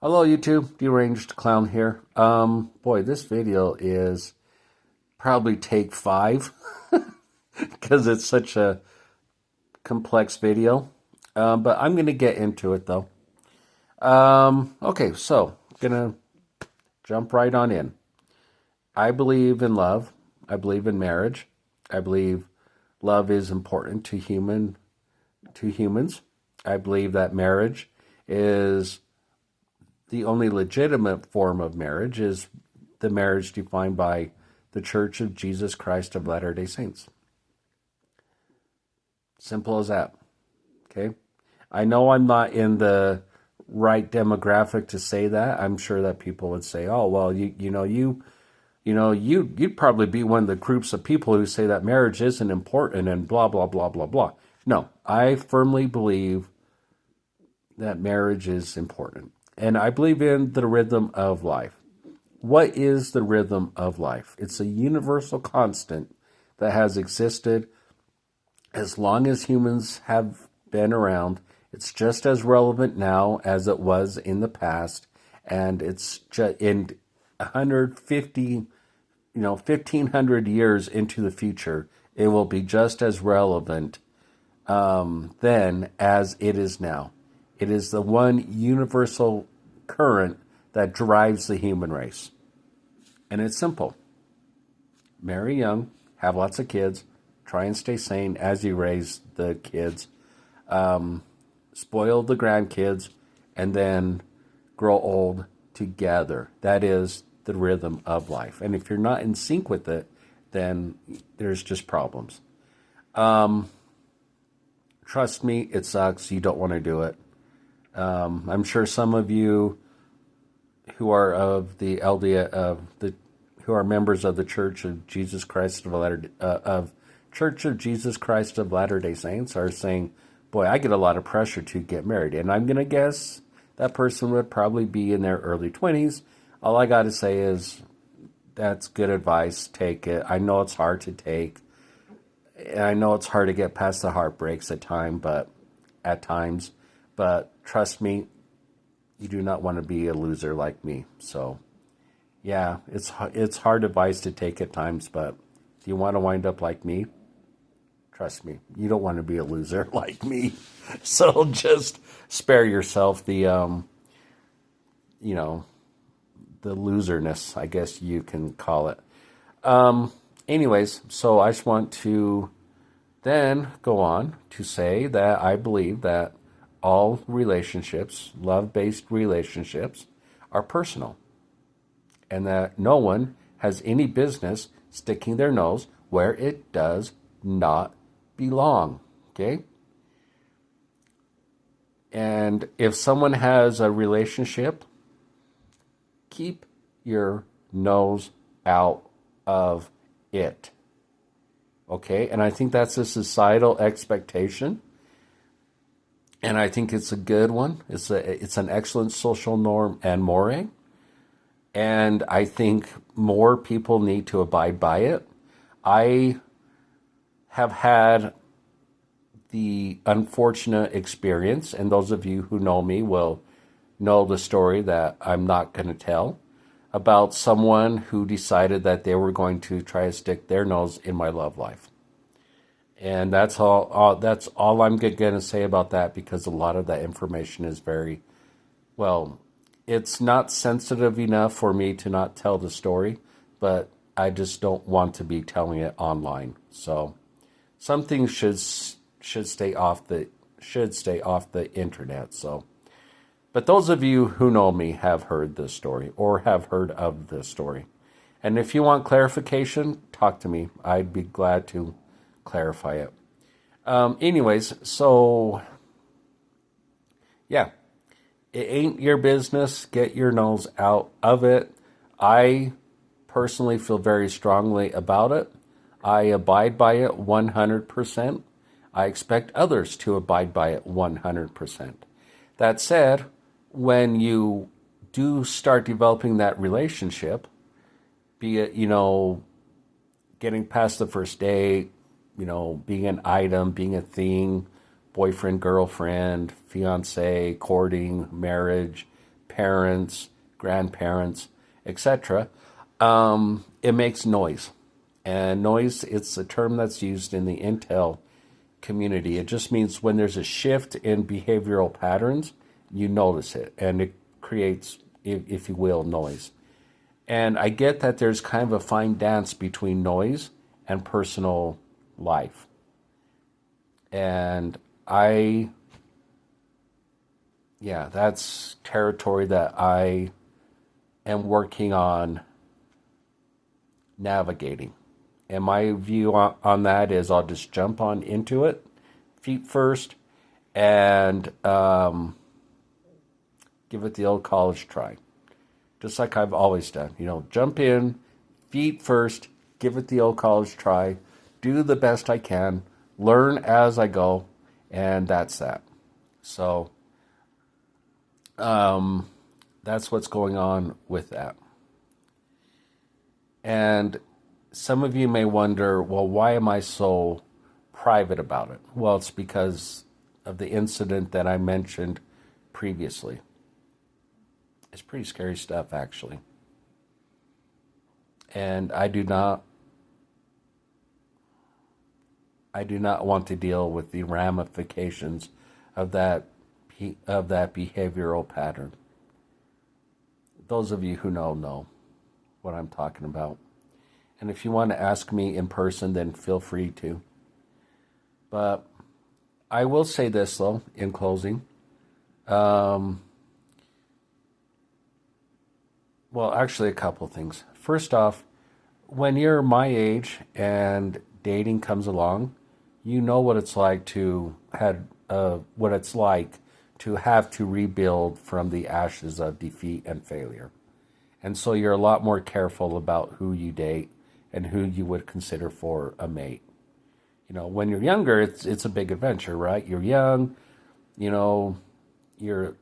Hello YouTube, Deranged Clown here. Boy, this video is probably take 5 because it's such a complex video. But I'm gonna get into it though. Okay, so gonna jump right on in. I believe in love. I believe in marriage. I believe love is important to humans. I believe that marriage is the only legitimate form of marriage is the marriage defined by the Church of Jesus Christ of Latter-day Saints. Simple as that. Okay. I know I'm not in the right demographic to say that. I'm sure that people would say, "Oh, well, you'd probably be one of the groups of people who say that marriage isn't important and blah blah blah blah blah." No, I firmly believe that marriage is important. And I believe in the rhythm of life. What is the rhythm of life? It's a universal constant that has existed as long as humans have been around. It's just as relevant now as it was in the past, and it's just in 150, 1500 years into the future, it will be just as relevant then as it is now. It is the one universal current that drives the human race. And it's simple. Marry young, have lots of kids, try and stay sane as you raise the kids, spoil the grandkids, and then grow old together. That is the rhythm of life. And if you're not in sync with it, then there's just problems. Trust me, it sucks. You don't want to do it. I'm sure some of you who are of the LDS who are members of the Church of Jesus Christ of Church of Jesus Christ of Latter-day Saints are saying, "Boy, I get a lot of pressure to get married," and I'm gonna guess that person would probably be in their early 20s. All I got to say is that's good advice. Take it. I know it's hard to take. And I know it's hard to get past the heartbreaks at times, but trust me, you do not want to be a loser like me. So, yeah, it's hard advice to take at times, but if you want to wind up like me, trust me, you don't want to be a loser like me. So just spare yourself the loserness, I guess you can call it. Anyways, so I just want to then go on to say that I believe that all relationships, love-based relationships, are personal, and that no one has any business sticking their nose where it does not belong. Okay? And if someone has a relationship, keep your nose out of it. Okay? And I think that's a societal expectation. And I think it's a good one. It's an excellent social norm and more. And I think more people need to abide by it. I have had the unfortunate experience, and those of you who know me will know the story that I'm not going to tell, about someone who decided that they were going to try to stick their nose in my love life. And that's all I'm going to say about that, because a lot of that information is very, well, it's not sensitive enough for me to not tell the story, but I just don't want to be telling it online. So some things should stay off the internet. So, but those of you who know me have heard this story or have heard of this story. And if you want clarification, talk to me. I'd be glad to clarify it. Anyways, so yeah, it ain't your business. Get your nose out of it. I personally feel very strongly about it. I abide by it 100%. I expect others to abide by it 100%. That said, when you do start developing that relationship, be it, getting past the first date, being an item, being a thing, boyfriend, girlfriend, fiance, courting, marriage, parents, grandparents, etc., it makes noise. And noise, it's a term that's used in the Intel community. It just means when there's a shift in behavioral patterns, you notice it, and it creates, if you will, noise. And I get that there's kind of a fine dance between noise and personal life. And that's territory that I am working on navigating. And my view on that is I'll just jump on into it, feet first, and give it the old college try. Just like I've always done. Jump in, feet first, give it the old college try, do the best I can, learn as I go, and that's that. So that's what's going on with that. And some of you may wonder, well, why am I so private about it? Well, it's because of the incident that I mentioned previously. It's pretty scary stuff, actually. And I do not want to deal with the ramifications of that behavioral pattern. Those of you who know what I'm talking about. And if you want to ask me in person, then feel free to. But I will say this, though, in closing. Well, actually, a couple things. First off, when you're my age and dating comes along, you know what it's like to have to rebuild from the ashes of defeat and failure. And so you're a lot more careful about who you date and who you would consider for a mate. When you're younger, it's a big adventure, right? You're young, you're,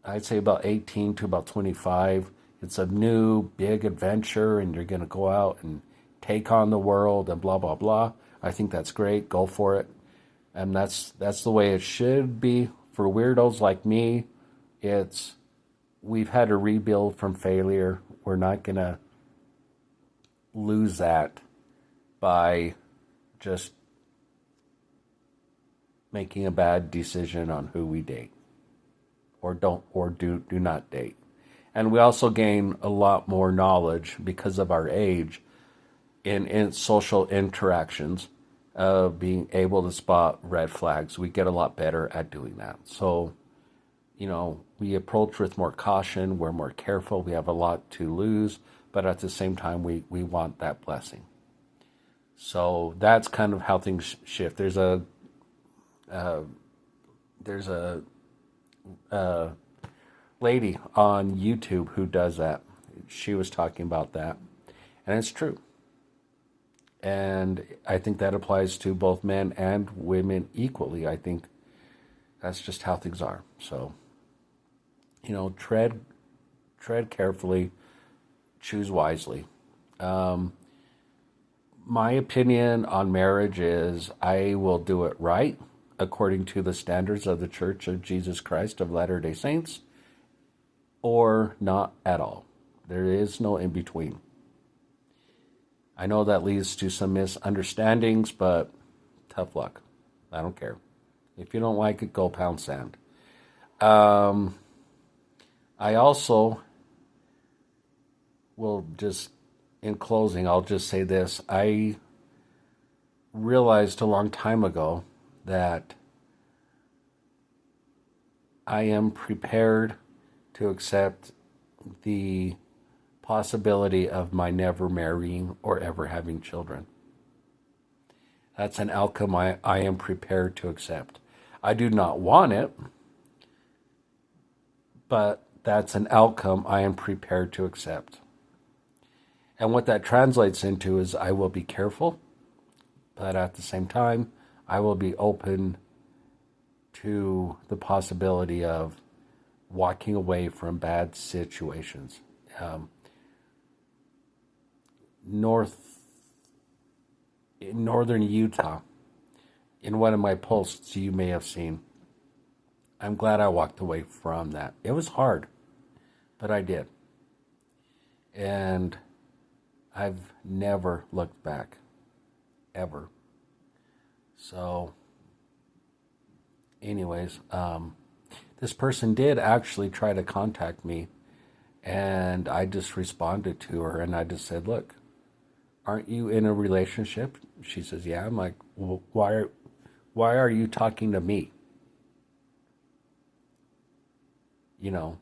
I'd say about 18 to about 25. It's a new big adventure and you're going to go out and take on the world and blah, blah, blah. I think that's great. Go for it. And that's the way it should be. For weirdos like me, we've had to rebuild from failure. We're not going to lose that by just making a bad decision on who we date or do not date. And we also gain a lot more knowledge because of our age in social interactions of being able to spot red flags. We get a lot better at doing that. So, we approach with more caution. We're more careful. We have a lot to lose, but at the same time, we want that blessing. So that's kind of how things shift. There's a lady on YouTube who does that. She was talking about that, and it's true. And I think that applies to both men and women equally. I think that's just how things are. So, tread carefully, choose wisely. My opinion on marriage is I will do it right according to the standards of the Church of Jesus Christ of Latter-day Saints, or not at all. There is no in between. I know that leads to some misunderstandings, but tough luck. I don't care. If you don't like it, go pound sand. I also will just, in closing, I'll just say this. I realized a long time ago that I am prepared to accept the possibility of my never marrying or ever having children. That's an outcome I am prepared to accept. I do not want it, but that's an outcome I am prepared to accept. And what that translates into is I will be careful, but at the same time, I will be open to the possibility of walking away from bad situations. In northern Utah, in one of my posts you may have seen, I'm glad I walked away from that. It was hard. but I did. And I've never looked back, ever. So, anyways, this person did actually try to contact me, and I just responded to her, and I just said, "Look, aren't you in a relationship?" She says, "Yeah." I'm like, "Well, why are you talking to me?" You know.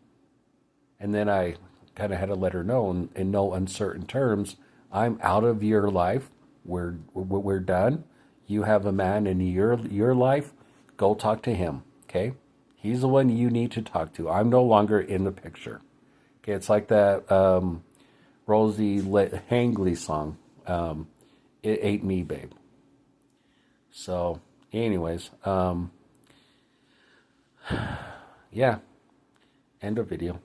And then I kind of had to let her know in no uncertain terms, I'm out of your life. We're done. You have a man in your life. Go talk to him. Okay, he's the one you need to talk to. I'm no longer in the picture. Okay, it's like that Rosie Hangley song. It ain't me, babe. So, anyways, yeah. End of video.